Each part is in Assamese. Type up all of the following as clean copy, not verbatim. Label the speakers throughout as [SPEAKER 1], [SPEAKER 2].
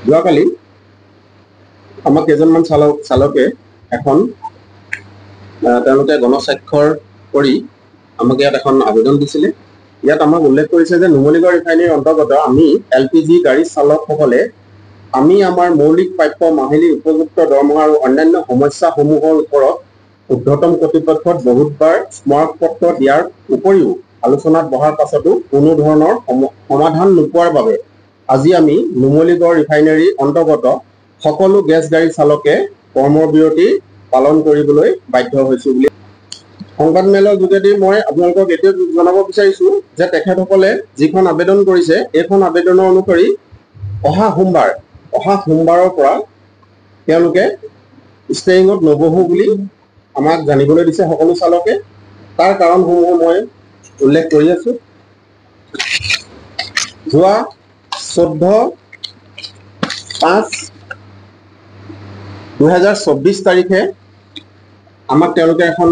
[SPEAKER 1] যোৱাকালি আমাক কেইজনমান চালকে এখন তেওঁলোকে গণস্বাক্ষৰ কৰি আমাক ইয়াত এখন আবেদন দিছিলে। ইয়াত আমাক উল্লেখ কৰিছে যে নুমলীগড় ৰিফাইনেৰীৰ অন্তৰ্গত আমি LPG গাড়ী চালকসকলে আমি আমাৰ মৌলিক প্ৰাপ্য মাহিলী উপযুক্ত দৰমহা আৰু অন্যান্য সমস্যাসমূহৰ ওপৰত ঊৰ্ধ্বতম কৰ্তৃপক্ষত বহুতবাৰ স্মাৰকপত্ৰ দিয়াৰ উপৰিও আলোচনাত বহাৰ পাছতো কোনো ধৰণৰ সমাধান নোপোৱাৰ বাবে আজি আমি নুমলীগড় ৰিফাইনেৰীৰ অন্তৰ্গত সকলো গেছ গাড়ী চালকে কৰ্মবিৰতি পালন কৰিবলৈ বাধ্য হৈছো বুলি সংবাদ মেলৰ যোগেদি মই আপোনালোকক এইটো জনাব বিচাৰিছো যে তেখেতসকলে যিখন আবেদন কৰিছে এইখন আবেদনৰ অনুসৰি অহা সোমবাৰৰ পৰা তেওঁলোকে ষ্টেইঙত নবহো বুলি আমাক জানিবলৈ দিছে সকলো চালকে। তাৰ কাৰণসমূহ মই উল্লেখ কৰি আছো। যোৱা 14/5/2024 তাৰিখে আমাক তেওঁলোকে এখন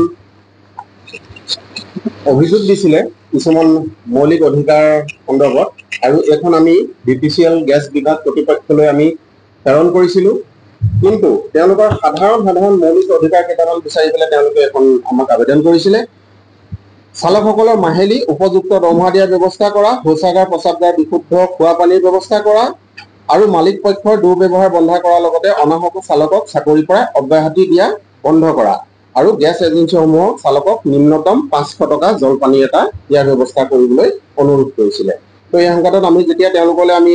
[SPEAKER 1] অভিযোগ দিছিলে কিছুমান মৌলিক অধিকাৰ সন্দৰ্ভত, আৰু এখন আমি BPCL গেছ বিভাগ কৰ্তৃপক্ষলৈ আমি প্ৰেৰণ কৰিছিলোঁ। কিন্তু তেওঁলোকৰ সাধাৰণ মৌলিক অধিকাৰ কেইটামান বিচাৰি পেলাই তেওঁলোকে এখন আমাক আবেদন কৰিছিলে। চালকসকলৰ মাহিলী উপযুক্ত দৰমহা দিয়াৰ ব্যৱস্থা কৰা, শৌচাগাৰ প্ৰস্ৰাৱগাৰ বিশুদ্ধ খোৱা পানীৰ ব্যৱস্থা কৰা আৰু মালিক পক্ষৰ দুৰ্ব্যৱহাৰ বন্ধ কৰাৰ লগতে অনাহক চালকক চাকৰিৰ পৰা অব্যাহতি দিয়া বন্ধ কৰা আৰু গেছ এজেঞ্চিসমূহক চালকক নিম্নতম 500 টকা জলপানী এটা দিয়াৰ ব্যৱস্থা কৰিবলৈ অনুৰোধ কৰিছিলে। তো এই সংঘাতত আমি যেতিয়া তেওঁলোকলৈ আমি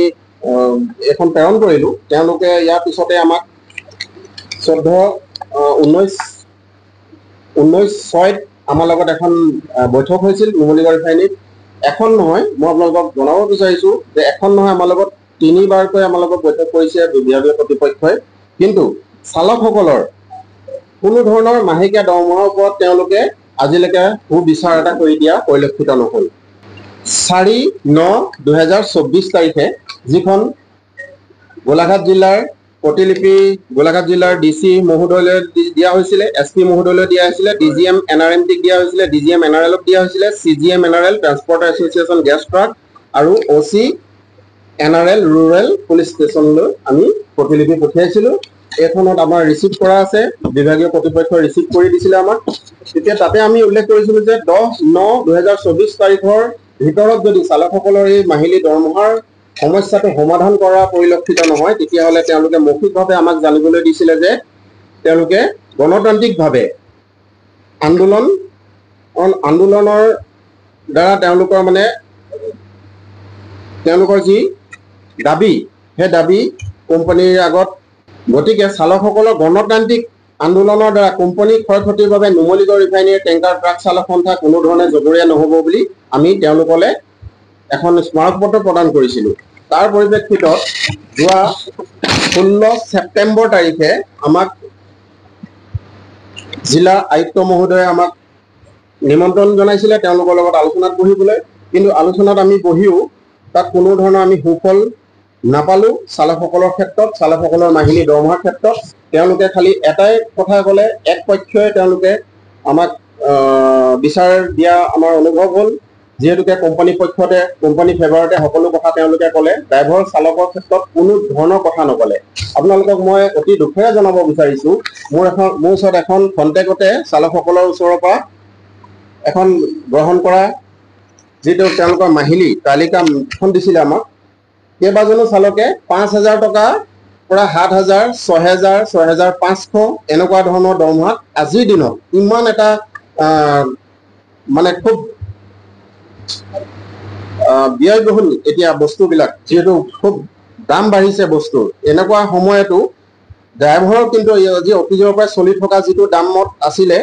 [SPEAKER 1] এখন প্ৰেৰণ কৰিলোঁ, তেওঁলোকে ইয়াৰ পিছতে আমাক 19/6 আমাৰ লগত এখন বৈঠক হৈছিল নুমলীগড় ৰিফাইনেৰীত। এখন নহয়, মই আপোনালোকক জনাব বিচাৰিছো যে এখন নহয়, আমাৰ লগত 3বাৰকৈ আমাৰ লগত বৈঠক কৰিছে বিভাগীয় কৰ্তৃপক্ষই। কিন্তু চালকসকলৰ কোনো ধৰণৰ মাহেকীয়া দৰমহাৰ ওপৰত তেওঁলোকে আজিলৈকে সুবিচাৰ এটা কৰি দিয়া পৰিলক্ষিত নহল। 4/9/2024 তাৰিখে যিখন গোলাঘাট জিলাৰ প্ৰতিলিপি গোলাঘাট জিলাৰ DC মহোদয়লৈ দিয়া হৈছিলে, SP মহোদয়লৈ দিয়া হৈছিলে, DGM NRMTক দিয়া হৈছিলে, DGM NRLক দিয়া হৈছিলে, CGM NRL transporter association gas truck আৰু OC NRL ৰুৰেল পুলিচ ষ্টেচনলৈ আমি প্ৰতিলিপি পঠিয়াইছিলোঁ। এইখনত আমাৰ ৰিচিভ কৰা আছে, বিভাগীয় কৰ্তৃপক্ষই ৰিচিভ কৰি দিছিলে আমাক। তেতিয়া তাতে আমি উল্লেখ কৰিছিলোঁ যে 10/9/2024 তাৰিখৰ ভিতৰত যদি চালকসকলৰ এই মাহিলী দৰমহাৰ সমস্যাটো সমাধান কৰা পৰিলক্ষিত নহয়, তেতিয়াহ'লে তেওঁলোকে মৌখিকভাৱে আমাক জানিবলৈ দিছিলে যে তেওঁলোকে গণতান্ত্ৰিকভাৱে আন্দোলনৰ দ্বাৰা তেওঁলোকৰ যি দাবী, সেই দাবী কোম্পানীৰ আগত, গতিকে চালকসকলৰ গণতান্ত্ৰিক আন্দোলনৰ দ্বাৰা কোম্পানীৰ ক্ষয় ক্ষতিৰ বাবে নুমলীগড় ৰিফাইনেৰীৰ টেংকাৰ ট্ৰাক চালক সন্থা কোনো ধৰণে জগৰীয়া নহ'ব বুলি আমি তেওঁলোকলৈ এখন স্মাৰকপত্ৰ প্ৰদান কৰিছিলোঁ। তাৰ পৰিপ্ৰেক্ষিতত যোৱা 16 ছেপ্টেম্বৰ তাৰিখে আমাক জিলা আয়ুক্ত মহোদয়ে আমাক নিমন্ত্ৰণ জনাইছিলে তেওঁলোকৰ লগত আলোচনাত বহিবলৈ। কিন্তু আলোচনাত আমি বহিও তাত কোনো ধৰণৰ আমি সুফল নাপালোঁ। চালকসকলৰ ক্ষেত্ৰত, চালকসকলৰ মাহিলী দৰমহাৰ ক্ষেত্ৰত তেওঁলোকে খালি এটাই কথা ক'লে, এক পক্ষই তেওঁলোকে আমাক বিচাৰ দিয়া আমাৰ অনুভৱ হ'ল। যিহেতুকে কোম্পানী পক্ষতে, কোম্পানী ফেভাৰতে সকলো কথা তেওঁলোকে ক'লে, ড্ৰাইভাৰ চালকৰ ক্ষেত্ৰত কোনো ধৰণৰ কথা নক'লে। আপোনালোকক মই অতি দুখেৰে জনাব বিচাৰিছোঁ, মোৰ ওচৰত এখন কণ্টেক্টতে চালকসকলৰ ওচৰৰ পৰা এখন গ্ৰহণ কৰা যিটো তেওঁলোকৰ মাহিলী তালিকাখন দিছিলে আমাক। কেইবাজনো চালকে 5,000 টকাৰ পৰা 7,000, 6,000, 6,500 এনেকুৱা ধৰণৰ দৰমহাত আজিৰ দিনত ইমান এটা খুব ব্যয়বহুল এতিয়া বস্তুবিলাক, যিহেতু খুব দাম বাঢ়িছে বস্তুৰ, এনেকুৱা সময়তো ড্ৰাইভাৰৰ কিন্তু যি অতীজৰ পৰা চলি থকা যিটো দামত আছিলে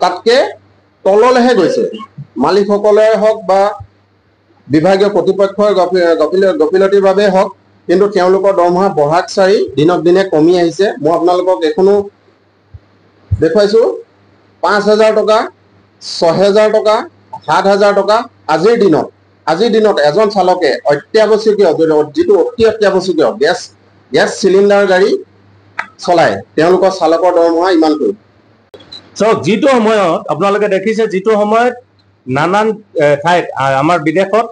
[SPEAKER 1] তাতকে তললৈহে গৈছে। মালিকসকলে হওক বা বিভাগীয় কৰ্তৃপক্ষৰ গফিলতিৰ বাবে হওক, কিন্তু তেওঁলোকৰ দৰমহা বঢ়াক চাৰি দিনক দিনে কমি আহিছে। মই আপোনালোকক এখনো দেখুৱাইছোঁ, 5,000 টকা, 6,000 টকা, 7,000 টকা আজিৰ দিনত এজন চালকে অত্যাৱশ্যকীয়, যিটো অতি অত্যাৱশ্যকীয় গেছ চিলিণ্ডাৰ গাড়ী চলায়, তেওঁলোকৰ চালকৰ দৰমহা ইমানটো।
[SPEAKER 2] চাওক, যিটো সময়ত আপোনালোকে দেখিছে, যিটো সময়ত নানান ঠাইত আমাৰ বিদেশত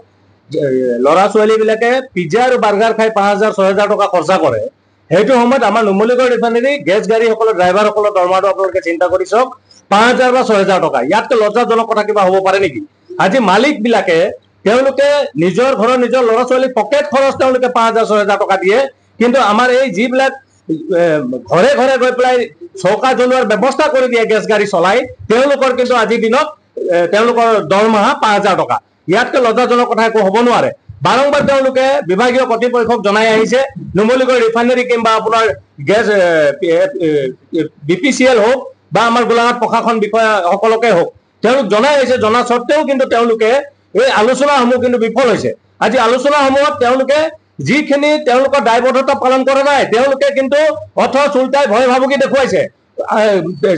[SPEAKER 2] ল'ৰা ছোৱালীবিলাকে পিজ্জা আৰু বাৰ্গাৰ খাই 5,000 6,000 টকা খৰচা কৰে, সেইটো সময়ত আমাৰ নুমলীগড় ৰিফাইনেৰী গেছ গাড়ীসকলৰ ড্ৰাইভাৰসকলৰ দৰমহাটো আপোনালোকে চিন্তা কৰি চাওক, 5,000 বা 6,000 টকা। ইয়াতকৈ লজ্জাজনক কথা কিবা হ'ব পাৰে নেকি? আজি মালিক বিলাকে তেওঁলোকে নিজৰ ঘৰৰ নিজৰ ল'ৰা ছোৱালী পকেট খৰচ তেওঁলোকে 5,000 6,000 টকা দিয়ে, কিন্তু আমাৰ এই যিবিলাক ঘৰে ঘৰে গৈ পেলাই চৌকা জ্বলোৱাৰ ব্যৱস্থা কৰি দিয়ে গেছ গাড়ী চলাই, তেওঁলোকৰ কিন্তু আজিৰ দিনত তেওঁলোকৰ দৰমহা 5,000 টকা। ইয়াতকৈ লজ্জাজনক কথা একো হ'ব নোৱাৰে। বাৰম্বাৰ তেওঁলোকে বিভাগীয় কৰ্তৃপক্ষক জনাই আহিছে, নুমলীগড় ৰিফাইনেৰী কিংবা আপোনাৰ গেছ BPCL হওক বা আমাৰ গোলাঘাট প্ৰশাসন বিষয়াসকলকে হওক, তেওঁলোক জনাই আহিছে। জনা স্বত্বেও কিন্তু তেওঁলোকে এই আলোচনাসমূহ কিন্তু বিফল হৈছে। আজি আলোচনাসমূহত তেওঁলোকে যিখিনি তেওঁলোকৰ দায়বদ্ধতা পালন কৰা নাই, তেওঁলোকে কিন্তু অথচ উল্টাই ভয় ভাবুকি দেখুৱাইছে।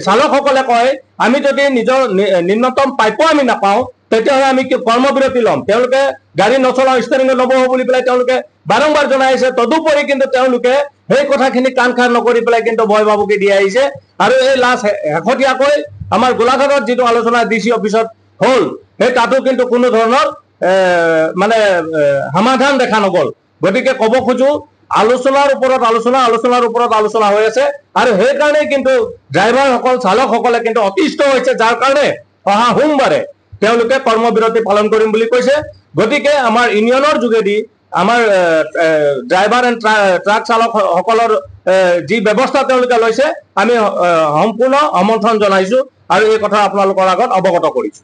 [SPEAKER 2] চালকসকলে কয়, আমি যদি নিজৰ ন্যূনতম প্ৰাপ্য আমি নাপাওঁ তেতিয়াহ'লে আমি কৰ্মবিৰতি ল'ম। তেওঁলোকে গাড়ী নচলাওঁ, ষ্টেৰিঙত নবহো বুলি পেলাই তেওঁলোকে বাৰম্বাৰ জনাই আহিছে। তদুপৰি কিন্তু তেওঁলোকে সেই কথাখিনি কাণ খাৰ নকৰি পেলাই কিন্তু ভয় ভাবুকি দি আহিছে। আৰু এই লাষ্ট শেহতীয়াকৈ আমাৰ গোলাঘাটত যিটো আলোচনা DC অফিচত হ'ল, সেই তাতো কিন্তু কোনো ধৰণৰ মানে সমাধান দেখা নগ'ল। গতিকে ক'ব খোজো, আলোচনাৰ ওপৰত আলোচনা হৈ আছে, আৰু সেইকাৰণে কিন্তু ড্ৰাইভাৰসকল চালকসকলে কিন্তু অতিষ্ঠ হৈছে, যাৰ কাৰণে অহা সোমবাৰে তেওঁলোকে কৰ্মবিৰতি পালন কৰিম বুলি কৈছে। গতিকে আমাৰ ইউনিয়নৰ যোগেদি আমাৰ ড্ৰাইভাৰ এণ্ড ট্ৰাক চালকসকলৰ যি ব্যৱস্থা তেওঁলোকে লৈছে, আমি সম্পূৰ্ণ সমৰ্থন জনাইছো আৰু এই কথা আপোনালোকৰ আগত অৱগত কৰিছো।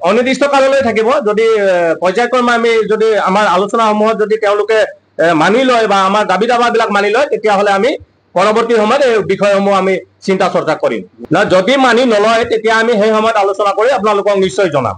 [SPEAKER 2] অনিৰ্দিষ্ট কাললৈ থাকিব। যদি পৰ্যায়ক্ৰমে আমি যদি আমাৰ আলোচনাসমূহত যদি তেওঁলোকে মানি লয় বা আমাৰ দাবী দাবাবিলাক মানি লয়, তেতিয়াহ'লে আমি পৰৱৰ্তী সময়ত এই বিষয়সমূহ আমি চিন্তা চৰ্চা কৰিম। যদি মানি নলয়, তেতিয়া আমি সেই সময়ত আলোচনা কৰি আপোনালোকক নিশ্চয় জনাম।